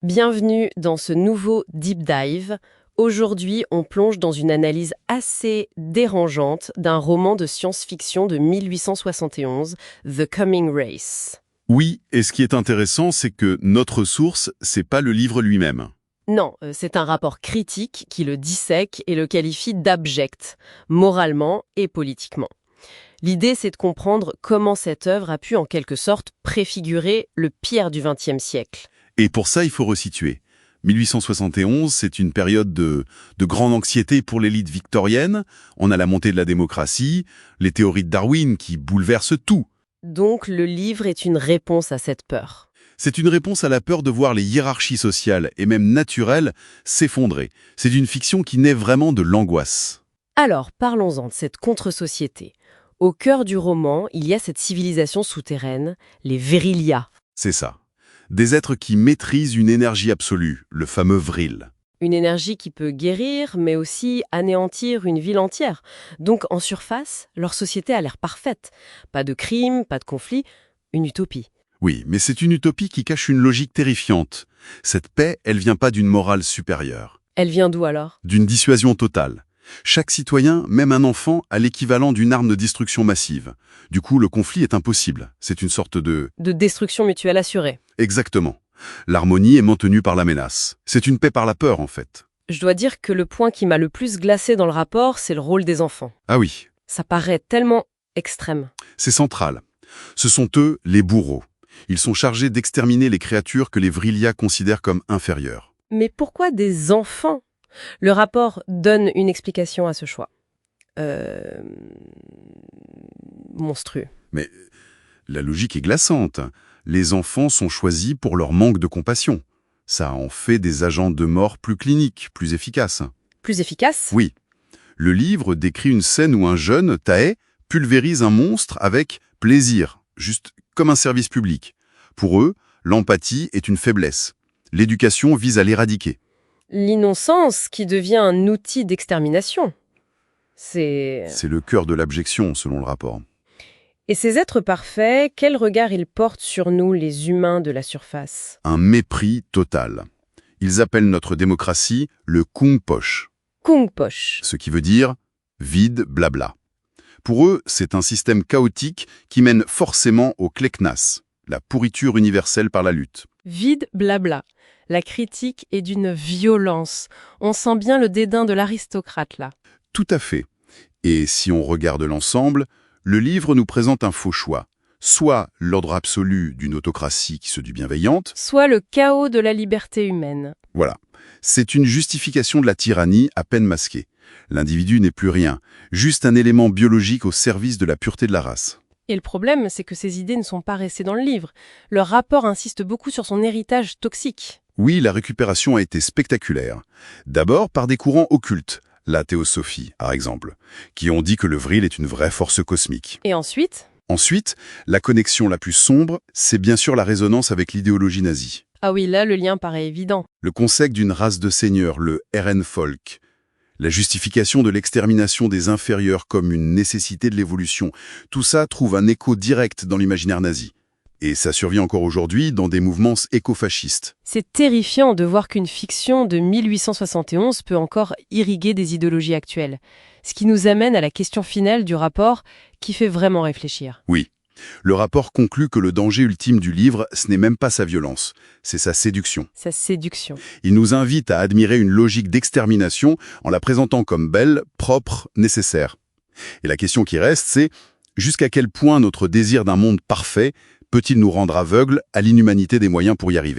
Bienvenue dans ce nouveau Deep Dive. Aujourd'hui, on plonge dans une analyse assez dérangeante d'un roman de science-fiction de 1871, The Coming Race. Oui, et ce qui est intéressant, c'est que notre source, c'est pas le livre lui-même. Non, c'est un rapport critique qui le dissèque et le qualifie d'abject, moralement et politiquement. L'idée, c'est de comprendre comment cette œuvre a pu en quelque sorte préfigurer le pire du XXe siècle. Et pour ça, il faut resituer. 1871, c'est une période de grande anxiété pour l'élite victorienne. On a la montée de la démocratie, les théories de Darwin qui bouleversent tout. Donc le livre est une réponse à cette peur. C'est une réponse à la peur de voir les hiérarchies sociales et même naturelles s'effondrer. C'est une fiction qui naît vraiment de l'angoisse. Alors, parlons-en de cette contre-société. Au cœur du roman, il y a cette civilisation souterraine, les Virilia. C'est ça. Des êtres qui maîtrisent une énergie absolue, le fameux vril. Une énergie qui peut guérir, mais aussi anéantir une ville entière. Donc, en surface, leur société a l'air parfaite. Pas de crime, pas de conflit, une utopie. Oui, mais c'est une utopie qui cache une logique terrifiante. Cette paix, elle vient pas d'une morale supérieure. Elle vient d'où alors? D'une dissuasion totale. Chaque citoyen, même un enfant, a l'équivalent d'une arme de destruction massive. Du coup, le conflit est impossible. C'est une sorte de... De destruction mutuelle assurée. Exactement. L'harmonie est maintenue par la menace. C'est une paix par la peur, en fait. Je dois dire que le point qui m'a le plus glacé dans le rapport, c'est le rôle des enfants. Ah oui, Ça paraît tellement extrême. c'est central. Ce sont eux, les bourreaux. Ils sont chargés d'exterminer les créatures que les Vrillia considèrent comme inférieures. Mais pourquoi des enfants? Le rapport donne une explication à ce choix. Monstrueux. Mais la logique est glaçante. Les enfants sont choisis pour leur manque de compassion. Ça en fait des agents de mort plus cliniques, plus efficaces. Plus efficace? Oui. Le livre décrit une scène où un jeune, Tae, pulvérise un monstre avec plaisir, juste comme un service public. Pour eux, l'empathie est une faiblesse. L'éducation vise à l'éradiquer. L'innocence qui devient un outil d'extermination. C'est... C'est le cœur de l'abjection, selon le rapport. Et ces êtres parfaits, quel regard ils portent sur nous, les humains de la surface? Un mépris total. Ils appellent notre démocratie le Kung Poch, Kung Poch. ce qui veut dire vide, blabla. Pour eux, c'est un système chaotique qui mène forcément au kleknas, la pourriture universelle par la lutte. Vide, blabla. La critique est d'une violence. On sent bien le dédain de l'aristocrate, là. Tout à fait. Et si on regarde l'ensemble, le livre nous présente un faux choix. Soit l'ordre absolu d'une autocratie qui se dit bienveillante, Soit le chaos de la liberté humaine. voilà. C'est une justification de la tyrannie à peine masquée. L'individu n'est plus rien, juste un élément biologique au service de la pureté de la race. Et le problème, c'est que ces idées ne sont pas restées dans le livre. Leur rapport insiste beaucoup sur son héritage toxique. Oui, la récupération a été spectaculaire. D'abord par des courants occultes, la théosophie par exemple, qui ont dit que le vril est une vraie force cosmique. Et ensuite? Ensuite, la connexion la plus sombre, c'est bien sûr la résonance avec l'idéologie nazie. Ah oui, là, le lien paraît évident. Le concept d'une race de seigneurs, le Herrenvolk. La justification de l'extermination des inférieurs comme une nécessité de l'évolution. Tout ça trouve un écho direct dans l'imaginaire nazi. Et ça survit encore aujourd'hui dans des mouvements écofascistes. C'est terrifiant de voir qu'une fiction de 1871 peut encore irriguer des idéologies actuelles. Ce qui nous amène à la question finale du rapport qui fait vraiment réfléchir. Oui. Le rapport conclut que le danger ultime du livre, ce n'est même pas sa violence, c'est sa séduction. Sa séduction. Il nous invite à admirer une logique d'extermination en la présentant comme belle, propre, nécessaire. Et la question qui reste, c'est jusqu'à quel point notre désir d'un monde parfait peut-il nous rendre aveugles à l'inhumanité des moyens pour y arriver ?